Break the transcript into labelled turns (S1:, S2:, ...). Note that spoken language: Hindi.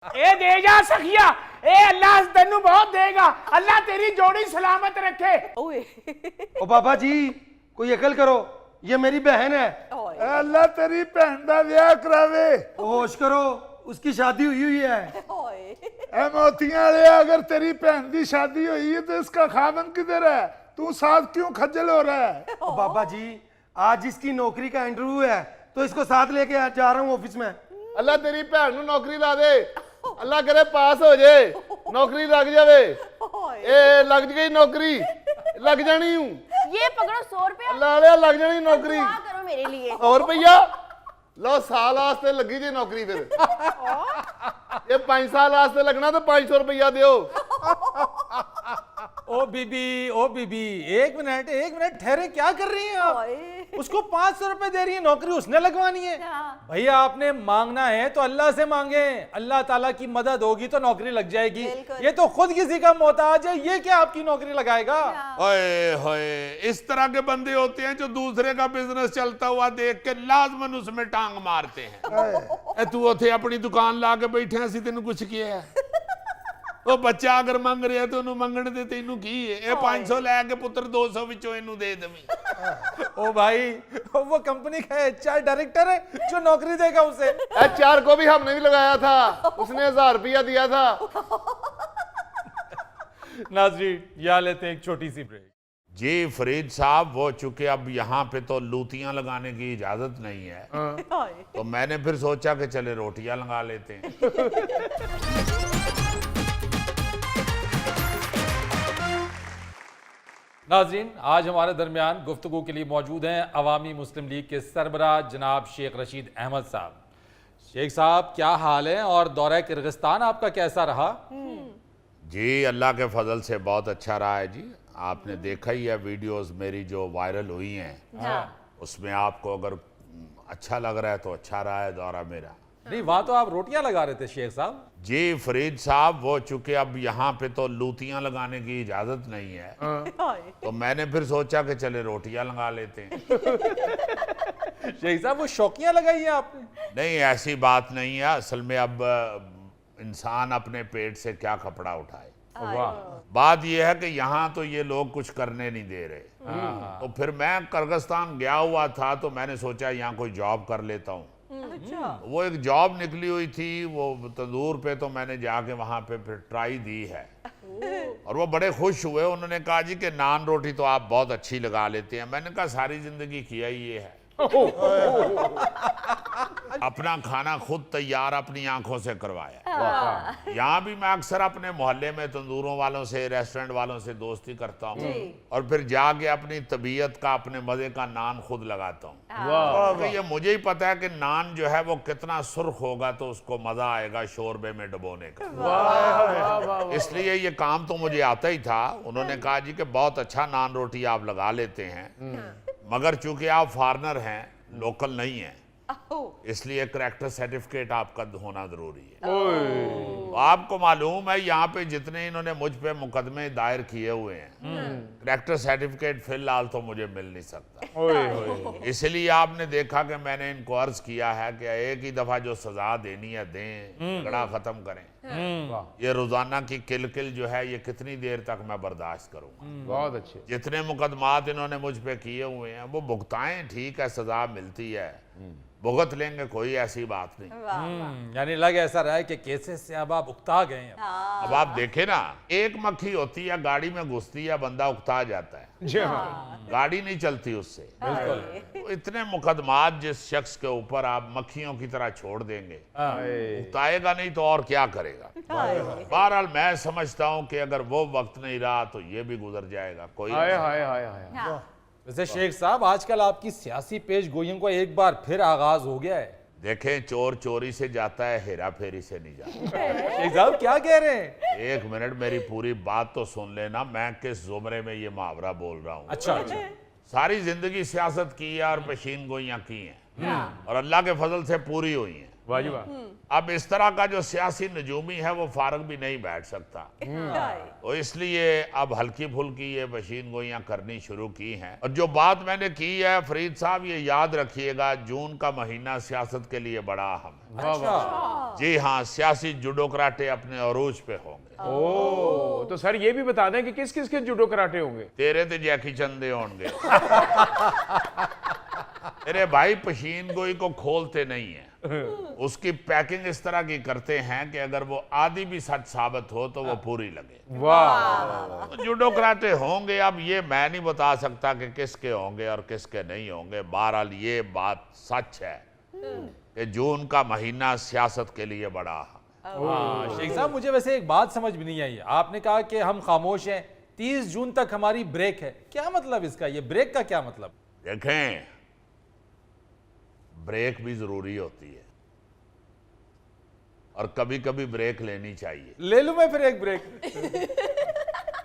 S1: ए दे जा सखिया, ए अल्लाह तेनू बहुत देगा, अल्लाह तेरी जोड़ी सलामत रखे।
S2: ओए
S3: ओ बाबा जी कोई अकल करो, ये मेरी बहन है।
S4: अल्लाह तेरी भैन दा ब्याह करावे।
S3: होश करो, उसकी शादी हुई है।
S2: ओए
S4: ए मोतियां वाले, अगर तेरी बहन दी शादी हुई है तो इसका खामन किधर है? तू साथ क्यों खज्जल हो रहा है?
S3: ओ बाबा जी आज इसकी नौकरी का इंटरव्यू है तो इसको साथ लेके जा रहा हूँ ऑफिस में।
S5: अल्लाह तेरी भैन नू नौकरी ला दे, अल्लाह करे पास हो जाए, नौकरी लग जावे। ए लग गई नौकरी, लग जानी हूं।
S2: ये पकड़ो 100 रुपया,
S5: अल्लाह वाले लग जानी नौकरी।
S2: दुआ करो मेरे लिए।
S5: और भैया लो साल वास्ते लगी जी नौकरी, फिर ये 5 साल वास्ते लगना तो 500 रुपया दियो।
S6: ओ बीबी एक मिनट ठहरे, क्या कर रही हैं आप?
S2: ओए
S6: उसको 500 रुपए दे रही है, नौकरी उसने लगवानी है।
S2: हाँ।
S6: भैया आपने मांगना है तो अल्लाह से मांगे, अल्लाह ताला की मदद होगी तो नौकरी लग जाएगी।
S2: बिल्कुल।
S6: ये तो खुद किसी का मोहताज है, ये क्या आपकी नौकरी लगाएगा?
S4: ओए होए, इस तरह के बंदे होते हैं जो दूसरे का बिजनेस चलता हुआ देख के लाजमन उसमें टांग मारते हैं। तू उथे अपनी दुकान ला के बैठे, असि तेन कुछ किया है? वो बच्चा अगर मंग रहा तो उन्होंने मंगने दे, तेनू की है? ये 500 लैके पुत्र 200 विचों इनू दे देवी।
S6: ओ भाई वो कंपनी का HR डायरेक्टर है जो नौकरी देगा उसे।
S5: HR को भी हमने भी लगाया था, उसने 1000 रुपया दिया था।
S6: नाज़रीन यहाँ लेते हैं एक छोटी सी ब्रेक।
S4: जी फरीद साहब, वो चूंकि अब यहाँ पे तो लूतियां लगाने की इजाजत नहीं है,
S2: ओए
S4: तो मैंने फिर सोचा कि चले रोटियां लगा लेते हैं।
S6: नाज़रीन आज हमारे दरमियान गुफ्तगू के लिए मौजूद हैं अवामी मुस्लिम लीग के सरबराह जनाब शेख रशीद अहमद साहब। शेख साहब क्या हाल है और दौरा किर्गिस्तान आपका कैसा रहा?
S4: जी अल्लाह के फजल से बहुत अच्छा रहा है जी। आपने देखा ही है वीडियोस मेरी जो वायरल हुई हैं,
S2: हाँ।
S4: उसमें आपको अगर अच्छा लग रहा है तो अच्छा रहा है दौरा मेरा।
S6: नहीं वहां तो आप रोटियां लगा रहे थे शेख साहब।
S4: जी फरीद साहब, वो चूंकि अब यहाँ पे तो लूतियां लगाने की इजाजत नहीं है,
S2: ओए
S4: तो मैंने फिर सोचा कि चले रोटियां लगा लेते हैं।
S6: शेख साहब वो शौकियां लगाई हैं आपने?
S4: नहीं ऐसी बात नहीं है, असल में अब इंसान अपने पेट से क्या कपड़ा उठाए।
S6: वाह।
S4: बात यह है कि यहाँ तो ये लोग कुछ करने नहीं दे रहे, तो फिर मैं किर्गिस्तान गया हुआ था तो मैंने सोचा यहाँ कोई जॉब कर लेता हूँ।
S2: अच्छा
S4: वो एक जॉब निकली हुई थी वो तंदूर पे, तो मैंने जाके वहाँ पे फिर ट्राई दी है और वो बड़े खुश हुए। उन्होंने कहा जी कि नान रोटी तो आप बहुत अच्छी लगा लेते हैं। मैंने कहा सारी जिंदगी किया ही ये है, अपना खाना खुद तैयार अपनी आंखों से करवाया। यहाँ भी मैं अक्सर अपने मोहल्ले में तंदूरों वालों से, रेस्टोरेंट वालों से दोस्ती करता हूँ और फिर जाके अपनी तबीयत का, अपने मजे का नान खुद लगाता हूँ। क्योंकि ये मुझे ही पता है कि नान जो है वो कितना सुर्ख होगा तो उसको मजा आएगा शोरबे में डुबोने का। इसलिए ये काम तो मुझे आता ही था। उन्होंने कहा जी कि बहुत अच्छा नान रोटी आप लगा लेते हैं, मगर चूंकि आप फॉरेनर हैं, लोकल नहीं हैं, इसलिए करैक्टर सर्टिफिकेट आपका होना जरूरी है। आपको मालूम है यहाँ पे जितने इन्होंने मुझ पे मुकदमे दायर किए हुए हैं, करैक्टर सर्टिफिकेट फिलहाल तो मुझे मिल नहीं सकता। इसलिए आपने देखा कि मैंने इनको अर्ज किया है कि एक ही दफा जो सजा देनी है दें, झगड़ा खत्म करें। ये रोजाना की किल जो है ये कितनी देर तक मैं बर्दाश्त करूंगा?
S1: बहुत अच्छे।
S4: जितने मुकदमात इन्होंने मुझ पे किए हुए हैं वो भुगताएं, ठीक है सजा मिलती है, भुगत लेंगे, कोई ऐसी बात नहीं।
S6: यानी लग ऐसा रहा है कि केसेस से अब आप उकता गए हैं।
S4: अब आप देखें ना, एक मक्खी होती है गाड़ी में घुसती है, बंदा उकता जाता है, गाड़ी नहीं चलती उससे।
S6: बिल्कुल।
S4: तो इतने मुकदमात जिस शख्स के ऊपर आप मक्खियों की तरह छोड़ देंगे, उकताएगा नहीं तो और क्या करेगा। बहरहाल मैं समझता हूँ कि अगर वो वक्त नहीं रहा तो ये भी गुजर जाएगा। कोई
S6: वैसे शेख साहब आजकल आपकी सियासी पेश गोइयों का एक बार फिर आगाज हो गया है।
S4: देखें, चोर चोरी से जाता है, हेरा फेरी से नहीं जाता।
S6: शेख साहब क्या कह रहे हैं?
S4: एक मिनट मेरी पूरी बात तो सुन लेना, मैं किस जुमरे में ये मुहावरा बोल रहा हूँ।
S6: अच्छा।
S4: सारी जिंदगी सियासत की है और पेशीन गोइयां की हैं और अल्लाह के फजल से पूरी हुई हैं।
S1: वाह जी वाह।
S4: अब इस तरह का जो सियासी नजूमी है वो फारग भी नहीं बैठ सकता, तो इसलिए अब हल्की फुल्की ये बशीन गोइयां करनी शुरू की हैं। और जो बात मैंने की है फरीद साहब, ये याद रखिएगा, जून का महीना सियासत के लिए बड़ा अहम है।
S6: अच्छा,
S4: जी हाँ, सियासी जुडो कराटे अपने अरूज पे होंगे।
S1: ओ तो सर ये भी बता दें कि किस किस के जूडो कराटे होंगे?
S4: तेरे ते जैकी चंदे होंगे। तेरे भाई पशीन गोई को खोलते नहीं है, उसकी पैकिंग इस तरह की करते हैं कि अगर वो आधी भी सच साबित हो तो वो पूरी लगे।
S1: वाह।
S4: तो जूडो कराटे होंगे। अब ये मैं नहीं बता सकता कि किसके होंगे और किसके नहीं होंगे। बहरहाल ये बात सच है कि जून का महीना सियासत के लिए बड़ा अहम।
S6: हाँ शेख साहब, मुझे वैसे एक बात समझ में नहीं आई। आपने कहा कि हम खामोश हैं, 30 जून तक हमारी ब्रेक है, क्या मतलब इसका? ये ब्रेक का क्या मतलब?
S4: देखें, ब्रेक भी जरूरी होती है और कभी कभी ब्रेक लेनी चाहिए।
S6: ले लूं मैं फिर एक ब्रेक?